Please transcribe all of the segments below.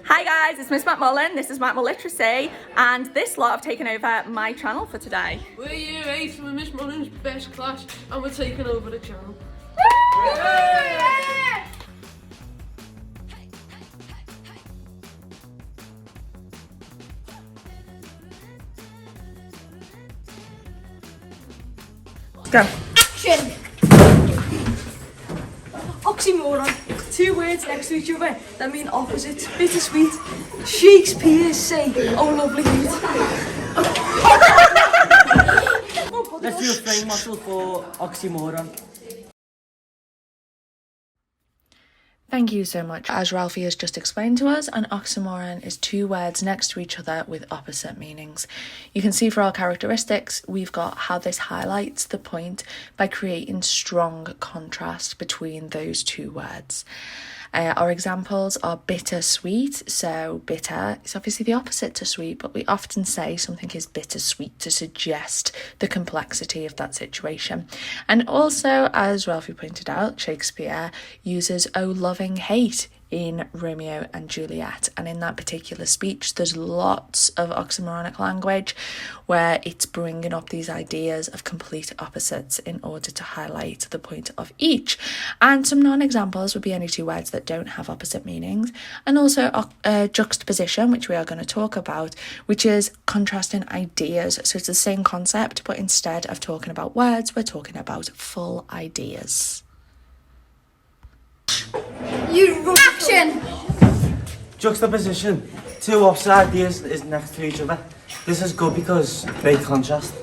Hi guys, it's Miss Matt Mullen, this is Matt Mull Literacy, and this lot have taken over my channel for today. We're year 8 from Miss Mullen's best class, and we're taking over the channel. Go. Action! Oxymoron. Two words next to each other that mean opposites. Bittersweet. Shakespeare's say, oh lovely heat. Let's do a frame muscle for oxymoron. Thank you so much. As Ralphie has just explained to us, an oxymoron is two words next to each other with opposite meanings. You can see for our characteristics, we've got how this highlights the point by creating strong contrast between those two words. Our examples are bittersweet. So bitter is obviously the opposite to sweet, but we often say something is bittersweet to suggest the complexity of that situation. And also, as Ralphie pointed out, Shakespeare uses "oh loving hate" in Romeo and Juliet, and in that particular speech there's lots of oxymoronic language where it's bringing up these ideas of complete opposites in order to highlight the point of each. And some non-examples would be any two words that don't have opposite meanings, and also juxtaposition, which we are going to talk about, which is contrasting ideas. So it's the same concept, but instead of talking about words, we're talking about full ideas. Action! Juxtaposition. Two opposite ideas is next to each other. This is good because they contrast.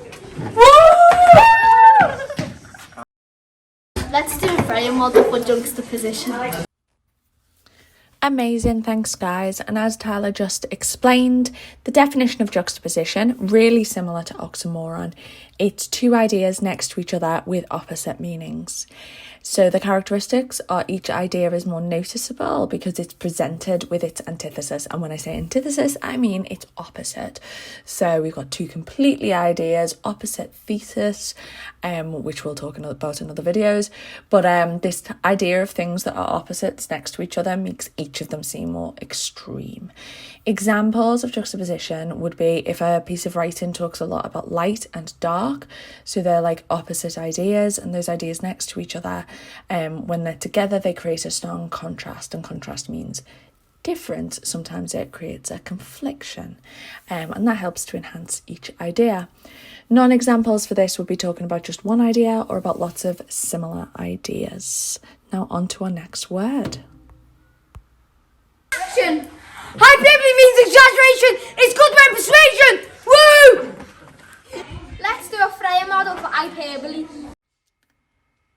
Let's do a frame model for juxtaposition. Amazing, thanks guys. And as Tyler just explained, the definition of juxtaposition, really similar to oxymoron. It's two ideas next to each other with opposite meanings. So the characteristics are each idea is more noticeable because it's presented with its antithesis. And when I say antithesis, I mean its opposite. So we've got two completely ideas, opposite thesis, which we'll talk about in other videos. But this idea of things that are opposites next to each other makes each of them seem more extreme. Examples of juxtaposition would be if a piece of writing talks a lot about light and dark, so they're like opposite ideas, and those ideas next to each other, when they're together, they create a strong contrast, and contrast means different. Sometimes it creates a confliction, and that helps to enhance each idea. Non-examples for this would be talking about just one idea or about lots of similar ideas. Now on to our next word. Action! Hyperbole means exaggeration! It's good when persuasion! Woo! Let's do a frame model for hyperbole.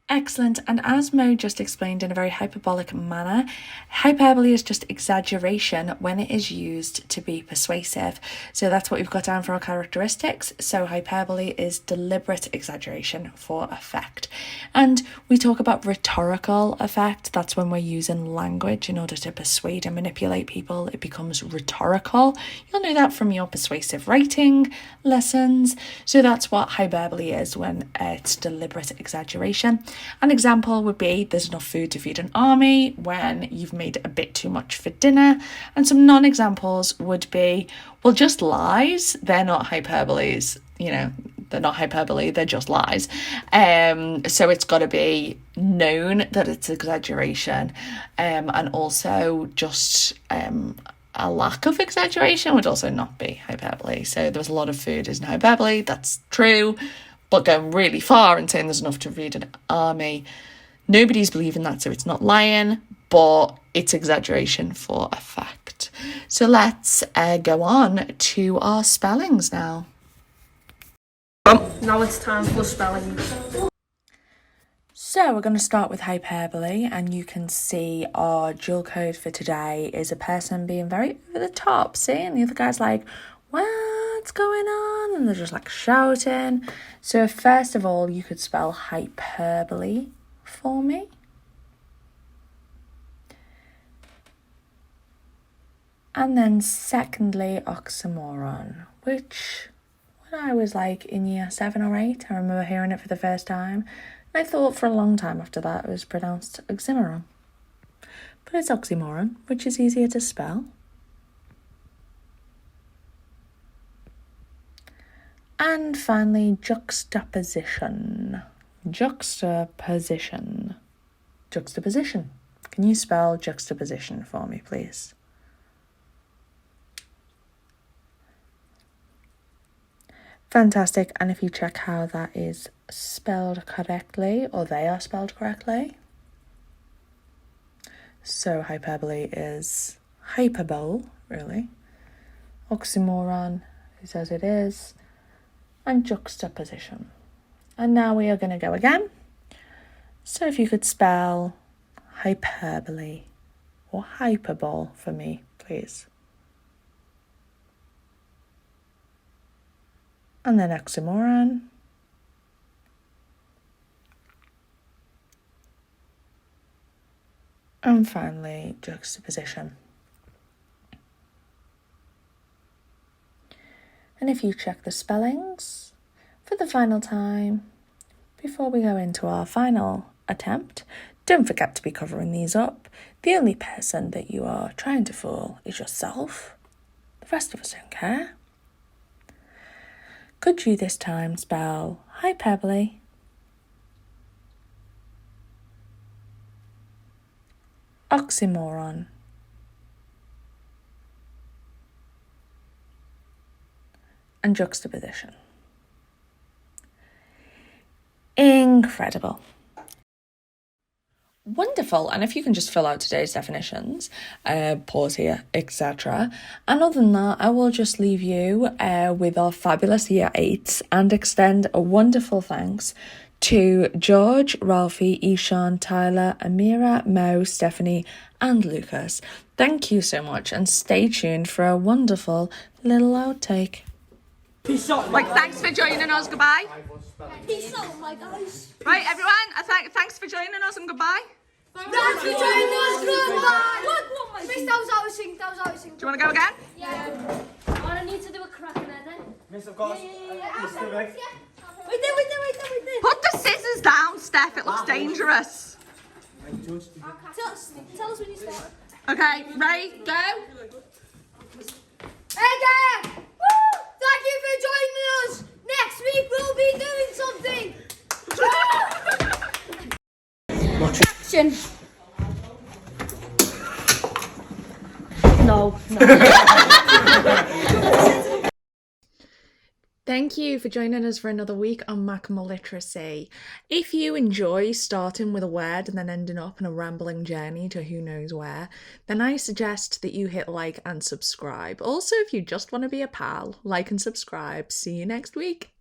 Excellent, and as Mo just explained in a very hyperbolic manner, hyperbole is just exaggeration when it is used to be persuasive. So that's what we've got down for our characteristics. So hyperbole is deliberate exaggeration for effect. And we talk about rhetorical effect. That's when we're using language in order to persuade and manipulate people. It becomes rhetorical. You'll know that from your persuasive writing lessons. So that's what hyperbole is, when it's deliberate exaggeration. An example would be there's enough food to feed an army when you've made a bit too much for dinner. And some non-examples would be, well, just lies. They're not hyperboles, they're not hyperbole, they're just lies. So it's got to be known that it's exaggeration. And also just a lack of exaggeration would also not be hyperbole. So there was a lot of food isn't hyperbole, that's true. But going really far and saying there's enough to feed an army, nobody's believing that, so it's not lying, but it's exaggeration for effect. So let's go on to our spellings now. Now it's time for spelling. So we're going to start with hyperbole, and you can see our dual code for today is a person being very over the top, see, and the other guy's like, what's going on? And they're just like shouting. So first of all, you could spell hyperbole for me. And then secondly, oxymoron, which when I was like in year 7 or 8, I remember hearing it for the first time. And I thought for a long time after that it was pronounced oxymoron. But it's oxymoron, which is easier to spell. And finally, juxtaposition. Juxtaposition. Juxtaposition. Can you spell juxtaposition for me, please? Fantastic. And if you check how that is spelled correctly, or they are spelled correctly. So hyperbole is hyperbole, really. Oxymoron is as it is. And juxtaposition. And now we are going to go again. So if you could spell hyperbole or hyperbole for me, please. And then oxymoron. And finally, juxtaposition. And if you check the spellings for the final time, before we go into our final attempt, don't forget to be covering these up. The only person that you are trying to fool is yourself. The rest of us don't care. Could you this time spell hyperbole, oxymoron, and juxtaposition? Incredible. Wonderful. And if you can just fill out today's definitions, pause here, etc. And other than that, I will just leave you with our fabulous year 8s and extend a wonderful thanks to George, Ralphie, Ishan, Tyler, Amira, Mo, Stephanie, and Lucas. Thank you so much, and stay tuned for a wonderful little outtake. Peace out. Like, thanks for joining us. Goodbye. Peace out, my guys. Right, everyone. Thanks for joining us and goodbye. Thanks for joining us. Goodbye. Miss, that was out of sync. Do you want to go again? Yeah. I need to do a crack in there. Miss, of course. It's still right. We did. Put the scissors down, Steph. It looks dangerous. Tell us when you start. Okay, ready? Go. Hey there! Woo! Thank you for joining us! Next week we'll be doing something! Action! No. Thank you for joining us for another week on Macmo Literacy. If you enjoy starting with a word and then ending up in a rambling journey to who knows where, then I suggest that you hit like and subscribe. Also, if you just want to be a pal, like and subscribe. See you next week.